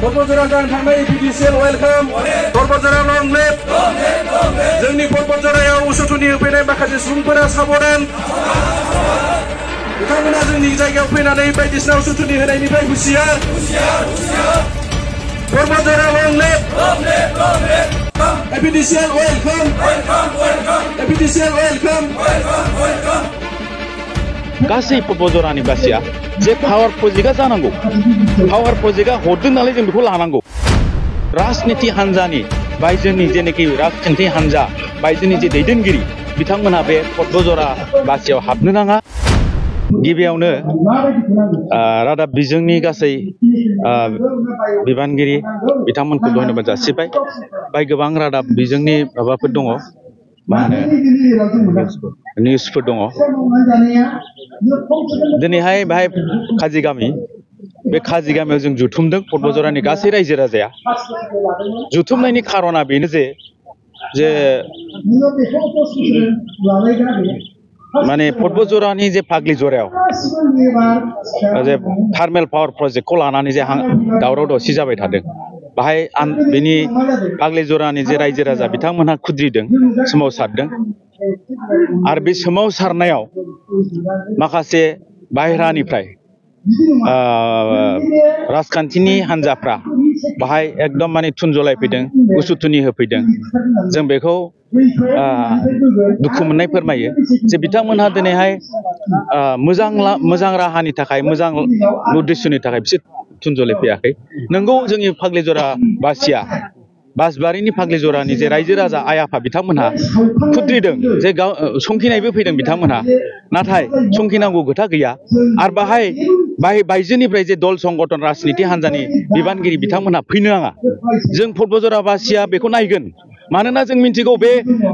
Portbojora dan थांनाय PDCL welcome Portbojora long live जोंनि Portbojaraयाव उसुथुनि होफैनाय माखासे सुबुंफोरा साबधान बिथांमोना जोंनि जायगायाव फैनानै बायदिसिना उसुथुनि होनायनिफ्राय हुसियार Portbojora long live PDCL welcome PDCL welcome गासै Portbojaraनि बासिया जे पावार प्रजेक्टआ जानांगौ पावार प्रजेक्टआ हरदों नालाय जों बेखौ लानांगौ राजनीति हान्जानि बायजोनि जेनेखि राजखान्थि हान्जा बायजोनि जे दैदेनगिरि बिथांमोनहा बे Portbojora बासियाव हाबनो नाङा गिबियावनो रादाब बिजोंनि गासै बिबानगिरि बिथांमोनखौ धन्यबाद जासिबाय बाय गोबां रादाब बिजोंनि माबाफोर दङ मा होनो निउसफोर दङ दिनैहाय बाहाय काजिगामि बे काजिगामियाव जों जुथुमदों Portbojaraनि गासै रायजो राजाया जुथुमनायनि खारना बेनो जे माने Portbojaraनि जे फाग्लिजरायाव जे थार्मेल पावार प्रजेक्टखौ लानानै जे दावराव दावसि जाबाय थादों बाहाय बेनि फाग्लिजरानि जे रायजो राजा बिथांमोनहा खुद्रिदों सोमावसारदों आरो बे सोमावसारनायाव माखासे बाहेरानिफ्राय राजखान्थिनि हान्जाफ्रा बाहाय एकदम माने थुनजलायफैदों उसुथुनि होफैदों जों बेखौ दुखु मोननाय फोरमायो जे बिथांमोनहा दिनैहाय मोजां राहानि थाखाय मोजां उद्देश्यनि थाखाय बिसोर थुनजलाय फैयाखै नंगौ जोंनि फाग्लिजरा बासिया बासबारिनि फाग्लिजरानि जे रायजो राजा आइ आफा बिथांमोनहा खुद्रिदों जे संखिनायबो फैदों बिथांमोनहा नाथाय संखिनांगौ खोथा गैया आरो बायजोनिफ्राय जे दल संगठन राजनीति हान्जानि बिबानगिरि बिथांमोनहा फैनो नाङा जों Portbojara बासिया बेखौ नायगोन मानोना जों मिन्थिगौ बे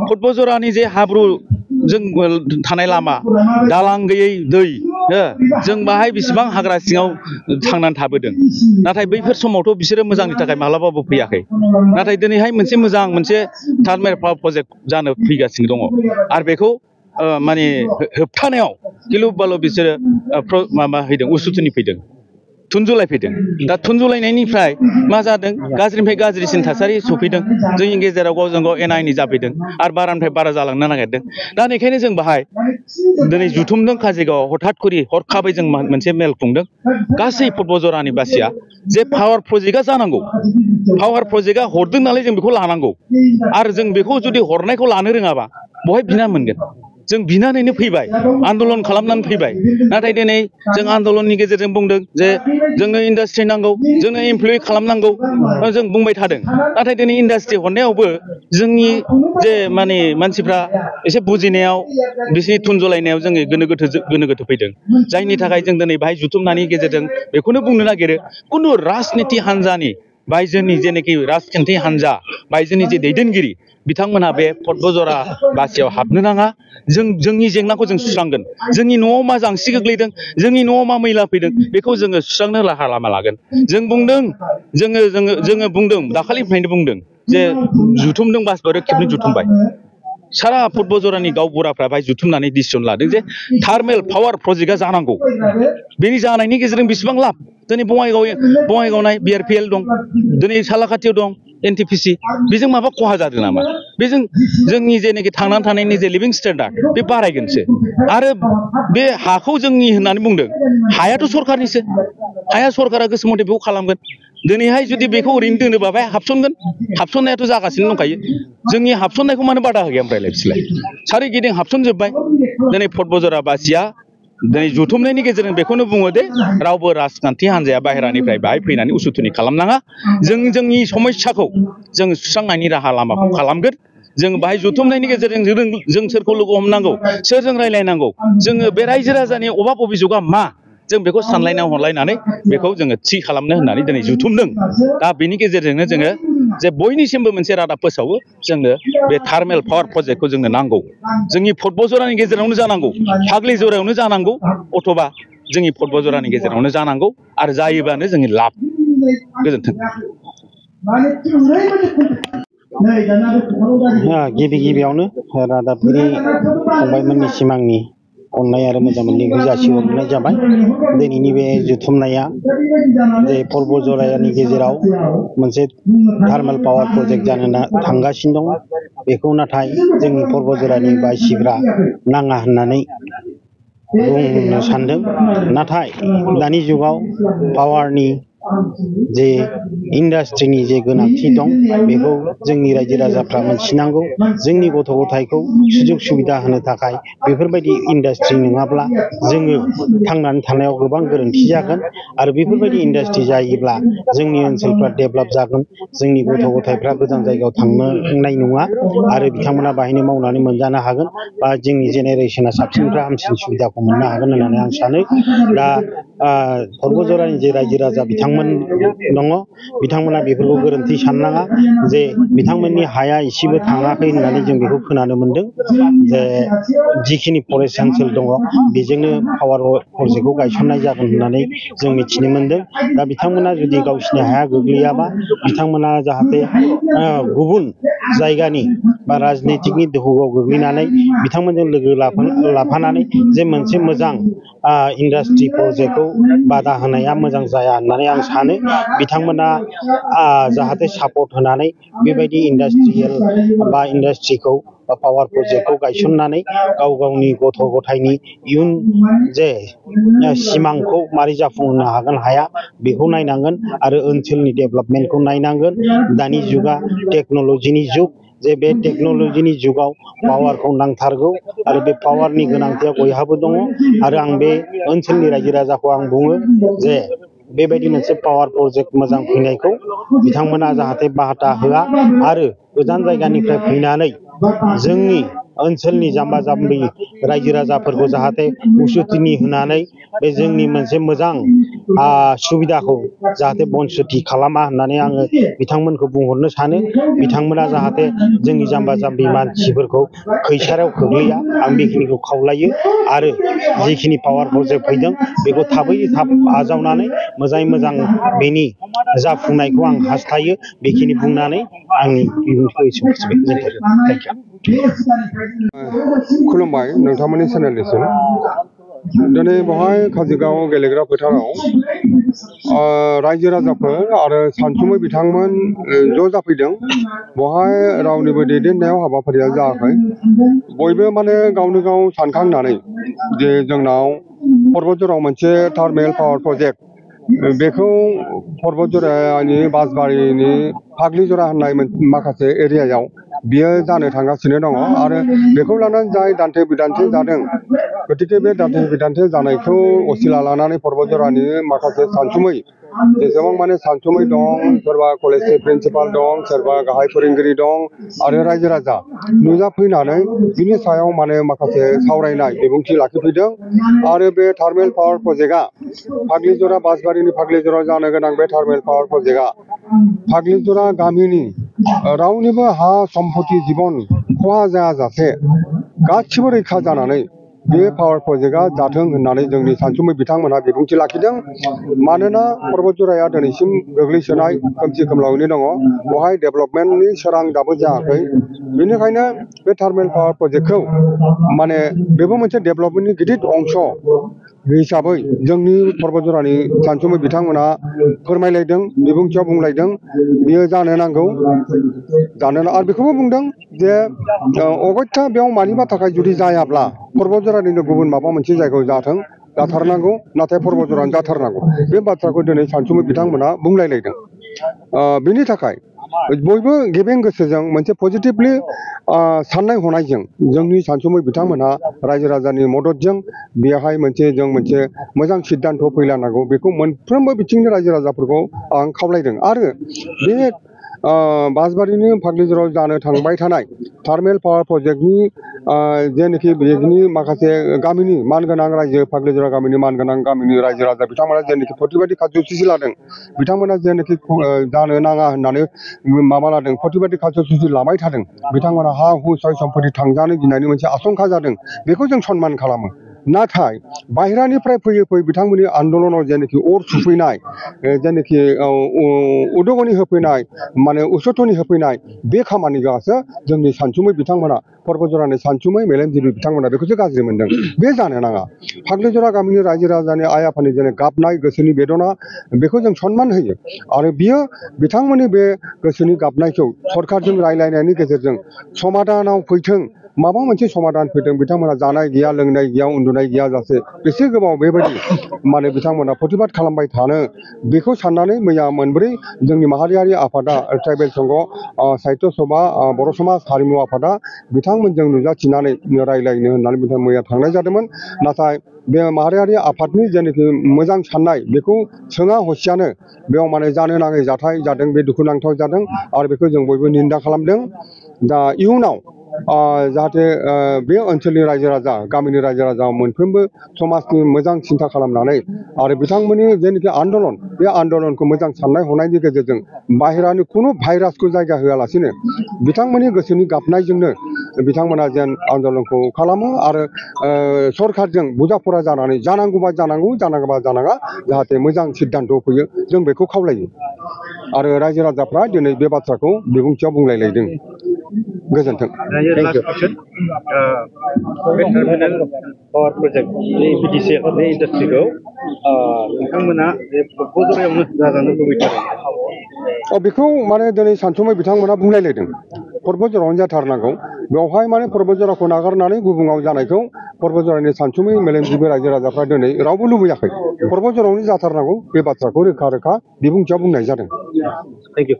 Portbojaraनि जे हाब्रु जों थानाय लामा दालां गैयै दै जों बाहाय बिसिबां हाग्रा सिङाव थांनानै थाबोदों नाथाय बैफोर समावथ' बिसोरो मोजांनि थाखाय मालाबाबो फैयाखै नाथाय दिनैहाय मोनसे थार्मेल पावार प्रजेक्ट जानो फैगासिनो दङ आरो बेखौ माने होबथानायाव गिलु बालु बिसोरो माबा फैदों उसुथुनि फैदों थुनजलाय फैदों दा थुनजलायनायनिफ्राय मा जादों गाज्रिनिफ्राय गाज्रिसिन थासारि सफैदों जोंनि गेजेराव गावजों गाव एना एनि जाफैदों आरो बारानिफ्राय बारा जालांनो नागिरदों दा बेखायनो जों बाहाय दिनै जुथुमदों काजिगावआव हठात करि हरखाबै जों मोनसे मेल खुंदों गासै Portbojaraनि बासिया जे पावार प्रजेक्टआ जानांगौ पावार प्रजेक्टआ हरदों नालाय जों बेखौ लानांगौ आरो जों बेखौ जुदि हरनायखौ लानो रोङाबा बहाय बिना मोनगोन जों बिनानैनो फैबाय आन्दलन खालामनानै फैबाय नाथाय दिनै जों आन्दलननि गेजेरजों बुंदों जे जोंनो इन्डास्ट्रि नांगौ जोंनो एमप्लय खालामनांगौ जों बुंबाय थादों नाथाय दिनै इन्डास्ट्रि हरनायावबो जोंनि जे माने मानसिफ्रा एसे बुजिनायाव बिसिनि थुनजलायनायाव जोङो गोनो गोथो फैदों जायनि थाखाय जों दिनै बाहाय जुथुमनायनि गेजेरजों बेखौनो बुंनो नागिरो कुनु राजनीति हान्जानि बायजोनि जेनेखि राजखान्थि हान्जा बायजोनि जे दैदेनगिरि बिथांमोनहा बे Portbojara बासियाव हाबनो नाङा जोंनि जेंनाखौ जों सुस्रांगोन जोंनि न'आव मा जांसि गोग्लैदों जोंनि न'आव मा मैला फैदों बेखौ जोङो सुस्रांनो राहा लामा लागोन जों बुंदों जोङो बुंदों दाखालिनिफ्रायनो बुंदों जे जुथुमदों बासबारियाव खेबनै जुथुमबाय सारा Portbojaraनि गावबुराफ्रा बाहाय जुथुमनानै डिसिसन लादों जे थार्मेल पावार प्रजेक्टआ जानांगौ बेनि जानायनि गेजेरजों बेसेबां लाब दिनै बङाइगाव नाय BRPL दं दिनै सालाकाथियाव दं NTPC बेजों माबा खहा जादों नामा बेजों जोंनि जेनेखि थांनानै थानायनि जे लिभिं स्टेन्डार्ड बे बारायगोनसो आरो बे हाखौ जोंनि होननानै बुंदों हायाथ' सरखारनिसो हाया सरकारा गोसो मथे बेखौ खालामगोन दिनैहाय जुदि बेखौ ओरैनो दोनोबा बेहाय हाबसननायाथ' जागासिनो दंखायो जोंनि हाबसननायखौ मानो बादा होया ओमफ्रायलाय बिसोरलाय सारिगिदिं हाबसनजोब्बाय दिनै Portbojara बासिया दिनै जुथुमनायनि गेजेरजों बेखौनो बुङो दे रावबो राजखान्थि हान्जाया बाहेरानिफ्राय बाहाय फैनानै उसुथुनि खालामनाङा जोंनि समस्याखौ जों सुस्रांनायनि राहा लामाखौ खालामगोन जों बाहाय जुथुमनायनि गेजेरजों जों सोरखौ लोगो हमनांगौ सोरजों रायलायनांगौ जोङो बे रायजो राजानि अभाब अभिजोगआ मा जों बेखौ सानलायना हरलायनानै बेखौ जोङो थि खालामनो होननानै दिनै जुथुमदों दा बेनि गेजेरजोंनो जोङो जे बयनिसिमबो मोनसे रादाब फोसावो जोंनो बे थार्मेल पावार प्रजेक्टखौ जोंनो नांगौ जोंनि Portbojaraनि गेजेरावनो जानांगौ फाग्लिजरायावनो जानांगौ अथवा जोंनि Portbojaraनि गेजेरावनो जानांगौ आरो जायोबानो जोंनि लाब गोजोन्थों गिबियावनो रादाबगिरि फंबायमोननि सिमांनि अननाय आरो मोजां मोननायखौ जासिहरनाय जाबाय। दिनैनि बे जुथुमनाया जे पर्बतजरानि गेजेराव मोनसे थार्मेल पावार प्रजेक्ट जानो थांगासिनो दं। बेखौ नाथाय जोंनि पर्बतजरानि बासिफ्रा नाङा होननानै बुंनो सानदों। नाथाय दानि जुगाव पावारनि जे इन्डास्ट्रिनि जे गोनांथि दं बेखौ जोंनि रायजो राजाफ्रा मोनथिनांगौ। जोंनि गथ' गथायखौ सुजुग सुबिदा होनो थाखाय बेफोरबायदि इन्डास्ट्रि नङाब्ला जोङो थांनानै थानायाव गोबां गोरोन्थि जागोन आरो बेफोरबायदि इन्डास्ट्रि जायोब्ला जोंनि ओनसोलफ्रा डेभेलप जागोन। जोंनि गथ' गथायफ्रा गोजान जायगायाव थांनाय नङा आरो बिथांमोना बाहायनो मावनानै मोनजानो हागोन बा जोंनि जेनेरेशना साबसिननिफ्राय हामसिन सुबिदाखौ मोननो हागोन होननानै आं सानो। दा पर्बतजरानि जे रायजो राजा बिथांमोन दङ बिथांमोना बेफोरखौ गोरोन्थि साननाङा जे बिथांमोननि हाया एसेबो थाङाखै होननानै जों बेखौ खोनानो मोनदों। जे जिखिनि फरेस्ट ओनसोल दङ बेजोंनो पावार प्रजेक्टखौ गायसननाय जागोन होननानै जों मिथिनो मोनदों। दा बिथांमोना जुदि गावसिनि हाया गोग्लैयाबा बिथांमोना जाहाथे गुबुन जायगानि बा राजनितिकनि दोहौआव गोग्लैनानै बिथांमोनजों लोगो लाफानानै जे मोनसे मोजां इन्डास्ट्रि प्रजेक्टखौ बादा होनाया मोजां जाया होननानै आं सानो। बिथांमोना जाहाथे सापर्ट होनानै बेबायदि इन्डास्ट्रियेल बा इन्डास्ट्रिखौ बा पावार प्रजेक्टखौ गायसननानै गाव गावनि गथ' गथायनि इयुन जे सिमांखौ मारै जाफुंहोनो हागोन हाया बेखौ नायनांगोन आरो ओनसोलनि डेभेलपमेन्टखौ नायनांगोन। दानि जुगा टेक्न'लजिनि जुग। जे बे टेक्न'लजिनि जुगाव पावारखौ नांथारगौ आरो बे पावारनि गोनांथिया बयहाबो दङ। आरो आं बे ओनसोलनि रायजो राजाखौ आं बुङो जे बेबायदि मोनसे पावार प्रजेक्ट मोजां फैनायखौ बिथांमोना जाहाथे बाहाथा होआ आरो गोजान जायगानिफ्राय फैनानै जोंनि ओनसोलनि जाम्बा जाम्बि रायजो राजाफोरखौ जाहाथे उसुथिनि होनानै बे जोंनि मोनसे मोजां सुबिदाखौ जाहाथे बनसुथि खालामा होननानै आङो बिथांमोनखौ बुंहरनो सानो। बिथांमोना जाहाथे जोंनि जाम्बा जाम्बि मानसिफोरखौ खैसाराव खोख्लैया आं बेखिनिखौ खावलायो। आरो जिखिनि पावार प्रजेक्ट फैदों बेखौ थाबैनो थाब आजावनानै मोजाङै मोजां बेनि जाफुंनायखौ आं हास्थायो। बेखिनि बुंनानै आंनि बिबुंथिखौ एसेयावनो खुलुमबाय नोंथांमोननि चेनेलनिसिम। दिनै बेवहाय काजोलगाव गेलेग्रा फोथाराव रायजो राजाफोर आरो सानसुमै बिथांमोन ज' जाफैदों। बेवहाय रावनिबो दैदेननायाव हाबाफारिया जायाखै। बयबो माने गावनो गाव सानखांनानै जे जोंनाव पर्बतजराव मोनसे थार्मेल पावार प्रजेक्ट बेखौ पर्बतजरानि बासबारिनि फाग्लिजरा होननाय माखासे एरियायाव बियो जानो थांगासिनो दङ आरो बेखौ लानानै जाय दान्थे बिदान्थे जादों। गतिके बे दान्थे बिदान्थे जानायखौ असिला लानानै पर्बतजरानि माखासे सानसुमै जेसेबां माने सानसुमै दं, सोरबा कलेजनि प्रिन्सिपाल दं, सोरबा गाहाय फोरोंगिरि दं आरो रायजो राजा नुजाफैनानै बिनि सायाव माने माखासे सावरायनाय बिबुंथि लाखिफैदों। आरो बे थार्मेल पावार प्रजेक्टआ फाग्लिजरा बासबारिनि फाग्लिजरायाव जानो गोनां बे थार्मेल पावार प्रजेक्टआ फाग्लिजरा गामिनि रावनिबो हा सम्पति जिबन खहा जायाजासे गासिबो रैखा जानानै बे पावार प्रजेक्टआ जाथों होननानै जोंनि सानसुमै बिथांमोनहा बिबुंथि लाखिदों। मानोना पर्बतजराया दिनैसिम गोग्लैसोनाय खोमसि खोमलावैनो दङ। बेवहाय डेभेलपमेन्टनि सोरां दाबो जायाखै। बेनिखायनो बे थार्मेल पावार प्रजेक्टखौ माने बेबो मोनसे डेभेलपमेन्टनि गिदिर अंश हिसाबै जोंनि पर्बतजरानि सानसुमै बिथांमोना फोरमायलायदों, बिबुंथियाव बुंलायदों बियो जानो नांगौ। आरो बेखौबो बुंदों जे अगत्या बेयाव मानिबा थाखाय जुदि जायाब्ला पर्बतजरानिनो गुबुन माबा मोनसे जायगायाव जाथारनांगौ, नाथाय पर्बतजरानो जाथारनांगौ। बे बाथ्राखौ दिनै सानसुमै बिथांमोना बुंलायलायदों। बेनि थाखाय बयबो गेबें गोसोजों मोनसे पजिटिभलि साननाय हनायजों जोंनि सानसुमै बिथांमोनहा रायजो राजानि मददजों बेवहाय जों मोनसे मोजां सिद्धान्त फैलानांगौ बेखौ मोनफ्रोमबो बिथिंनि रायजो राजाफोरखौ आं खावलायदों। आरो बे बासबारिनि फाग्लिजराव जानो थांबाय थानाय थार्मेल पावार प्रजेक्टनि जेनाखि बेनि माखासे गामिनि मानगोनां रायजो फाग्लिजरा गामिनि मानगोनां गामिनि रायजो राजा बिथांमोना जेनाखि प्रतिबादि खार्यसुचि लादों, बिथांमोना जेनाखि जानो नाङा होननानै माबा लादों, प्रतिबादि खार्यसुचि लाबाय थादों, बिथांमोना हा हु सय सम्पति थांजानो गिनायनि मोनसे आशंका जादों। बेखौ जों सनमान खालामो। नाथाय बाहेरानिफ्राय फैयै बिथांमोननि आन्दलनाव जेनाखि अर सुफैनाय जेनाखि उदगनि होफैनाय माने उसुथनि होफैनाय बे खामानियासो जोंनि सानसुमै बिथांमोना पर्बतजरानि सानसुमै मेलेमजिबि बिथांमोना बेखौसो गाज्रि मोनदों बे जानो नाङा फाग्लिजरा गामिनि रायजो राजानि आइ आफानि जेने गाबनाय गोसोनि बेदना बेखौ जों सनमान होयो आरो बियो बिथांमोननि बे गोसोनि गाबनायखौ सरकारजों रायलायनायनि गेजेरजों समाधानाव फैथों माबा मोनसे समाधान फैदों बिथांमोना जानाय गैया लोंनाय गैया उन्दुनाय गैया जासे बेसे गोबाव बेबायदि माने बिथांमोना प्रतिबाद खालामबाय थानो बेखौ साननानै मैया मोनब्रै जोंनि माहारियारि आफादा ट्राइबेल संघ साहित्य सभा बर' समाज हारिमु आफादा बिथांमोनजों नुजाथिनानै रायलायनो होननानै बिथां मैया थांनाय जादोंमोन नाथाय बे माहारियारि आफादनि जेनाखि मोजां साननाय बेखौ सोङा हसियानो बेयाव माने जानो नाङै जाथाय जादों बे दुखुनांथाव जादों आरो बेखौ जों बयबो निन्दा खालामदों दा इयुनाव जाहाथे बे ओनसोलनि रायजो राजा गामिनि रायजो राजा मोनफ्रोमबो समाजनि मोजां सिन्था खालामनानै आरो बिथांमोननि जेनाखि आन्दलन बे आन्दलनखौ मोजां साननाय हनायनि गेजेरजों बाहेरानि खुनु भाइरासखौ जायगा होआलासिनो बिथांमोननि गोसोनि गाबनायजोंनो बिथांमोना जेन आन्दलनखौ खालामो आरो सरकारजों बुजाफरा जानानै जानांगौबा जानांगौ जानाङाबा जानाङा जाहाथे मोजां सिद्धान्त फैयो जों बेखौ खावलायो आरो रायजो राजाफ्रा दिनै बे बाथ्राखौ बिबुंथियाव बुंलायलायदों गोजोन्थों बे टार्मिनेल पावार प्रजेक्ट बिटिसिएल बे इन्डास्ट्रिखौ बिथांमोना बे पर्बतजरायावनो जाजानो लुबैथारो बेखौ माने दिनै सानसुमै बिथांमोना बुंलायलायदों पर्बतजरायावनो जाथारनांगौ बेवहाय माने पर्बतजराखौ नागारनानै गुबुनाव जानायखौ पर्बतजरानि सानसुमै मेलेमजिबि रायजो राजाफ्रा दिनै रावबो लुबैयाखै पर्बतजरायावनो जाथारनांगौ बे बाथ्राखौ रोखा रोखा बिबुंथियाव बुंनाय जादों। Thank you